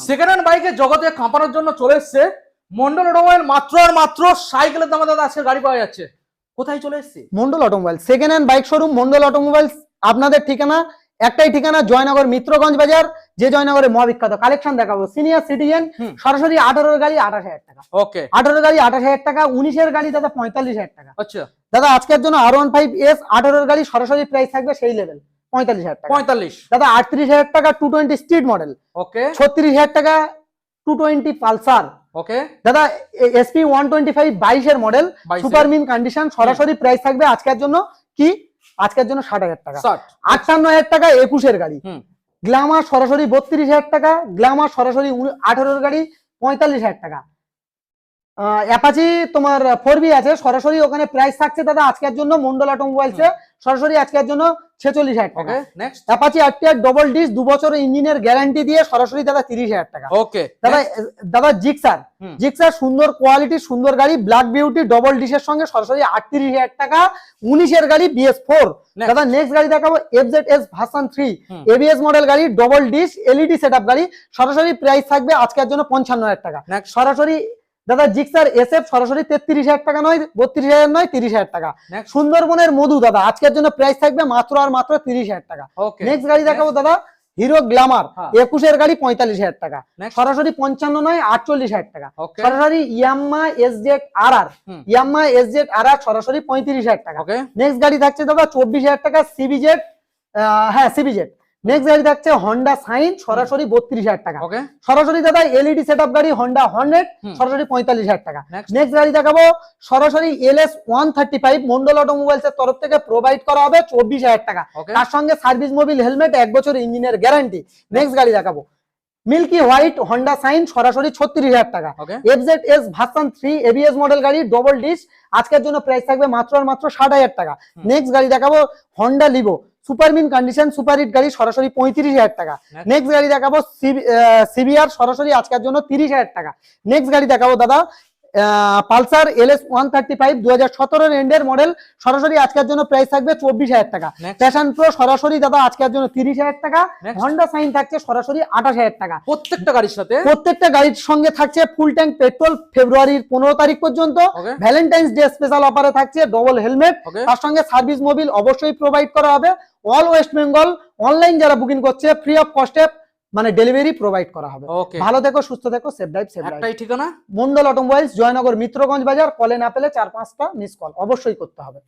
Second hand বাইকের জগতে কাঁপানোর জন্য চলে এসছে মন্ডল অটোমোবাইল। মাত্র আর মাত্র সাইকেলের দামে দাদা আজকে গাড়ি পাওয়া যাচ্ছে। কোথায় চলে এসছে? Mondal automobile second hand bike showroom Mondal automobiles. আপনাদের ঠিকানা একটাই ঠিকানা, জয়নগর মিত্রগঞ্জ বাজার। যে জয়নগরে মহাবিখ্যাত কালেকশন দেখাবো সিনিয়র সিটিজেন সরাসরি 18 গাড়ি 28,000 টাকা। ওকে, 18 গাড়ি 28,000 টাকা, 19 গাড়ি দাদা 45,000 টাকা। আচ্ছা দাদা আজকের জন্য R15S 18 গাড়ি সরাসরি প্রাইস থাকবে সেই লেভেল 45,000 টাকা। 45 দাদা 38,000 টাকা 220 স্ট্রিট মডেল। ওকে 36,000 টাকা 220 পালসার। ওকে দাদা SP 125 22 এর মডেল, 22 সুপার মিন কন্ডিশন। সরাসরি প্রাইস থাকবে আজকের জন্য কি, আজকের জন্য 60,000 টাকা। 58,000 টাকা 21 এর গাড়ি। গ্ল্যামার সরাসরি 32,000 টাকা, গ্ল্যামার সরাসরি 18 এর গাড়ি 45,000 টাকা। অ্যাপাচি তোমার 4B আছে, সরাসরি ওখানে প্রাইস থাকছে দাদা আজকের জন্য মন্ডল অটোমোবাইলসে সরাসরি আজকের জন্য 46,000 টাকা। Next Apache RTR double disc 2 বছরের ইঞ্জিনের গ্যারান্টি দিয়ে সরাসরি দাদা 30,000 টাকা। ওকে দাদা জিক্সার সুন্দর কোয়ালিটি সুন্দর গাড়ি, ব্ল্যাক বিউটি ডবল ডিসের সঙ্গে সরাসরি 38,000 টাকা 19 এর গাড়ি BS4। দাদা নেক্সট গাড়ি দেখাবো FZS ভার্সন 3 ABS মডেল গাড়ি, ডবল ডিস LED সেটআপ গাড়ি। সরাসরি প্রাইস থাকবে আজকের জন্য 55,000 টাকা। সরাসরি দাদা জিক্সার SF সরাসরি 33,000 টাকা নয়, 32,000 নয়, 30,000 টাকা। সুন্দরবনের মধু দাদা আজকের জন্য প্রাইস থাকবে মাত্র আর মাত্র 30,000 টাকা। নেক্সট গাড়ি দেখাবো দাদা হিরো গ্ল্যামার 21 এর গাড়ি 45,000 টাকা। সরাসরি 55 নয় 48,000 টাকা। সরাসরি Yamaha SZ RR, Yamaha SZ RR সরাসরি 35,000 টাকা। নেক্সট গাড়ি থাকছে দাদা 24,000 টাকা CBZ, হ্যাঁ CBZ। নেক্সট গাড়ি থাকছে হন্ডা সাইন সরাসরি 32,000 টাকা। সরাসরি দাদা LED সেটআপ গাড়ি হন্ডা হর্নেট সরাসরি 45,000 টাকা। নেক্সট গাড়ি দেখাবো সরাসরি LS 135 মন্ডল অটোমোবাইলস এর তরফ থেকে প্রোভাইড করা হবে 24,000 টাকা। তার সঙ্গে সার্ভিস মোবিল হেলমেট 1 বছর ইঞ্জিনের গ্যারান্টি। নেক্সট গাড়ি দেখাবো মিল্কি হোয়াইট হন্ডা সাইন সরাসরি 36,000 টাকা। FZS ভার্সন 3 ABS মডেল গাড়ি ডবল ডিস আজকের জন্য প্রাইস থাকবে মাত্র আর মাত্র 60,000 টাকা। নেক্সট গাড়ি দেখাবো Honda Livo super mint condition super hit গাড়ি সরাসরি 35,000 টাকা। নেক্সট গাড়ি দেখাবো CBR সরাসরি আজকের জন্য 30,000 টাকা। নেক্সট গাড়ি দেখাবো দাদা পালসার LS 135 2017 এর এন্ডের মডেল সরাসরি আজকের জন্য প্রাইস থাকবে 24,000 টাকা। প্যাশন প্রো সরাসরি দাদা আজকের জন্য 30,000 টাকা। হন্ডা সাইন থাকছে সরাসরি 28,000 টাকা। প্রত্যেকটা গাড়ির সাথে প্রত্যেকটা গাড়ির সঙ্গে থাকছে ফুল ট্যাঙ্ক পেট্রোল ফেব্রুয়ারির 15 তারিখ পর্যন্ত। ভ্যালেন্টাইন্স ডে স্পেশাল অফারে থাকছে ডবল হেলমেট, তার সঙ্গে সার্ভিস মোবিল অবশ্যই প্রোভাইড করা হবে। অল ওয়েস্ট বেঙ্গল অনলাইন যারা বুকিং করছে ফ্রি অফ কস্টে মানে ডেলিভারি প্রোভাইড করা হবে। ভালো থেকো সুস্থ থেকো, সেফ ড্রাইভ সেফ লাইফ। একটাই ঠিকানা মন্ডল অটোমোবাইলস জয়নগর মিত্রগঞ্জ বাজার। কলে না পেলে 4-5টা মিস কল অবশ্যই করতে হবে।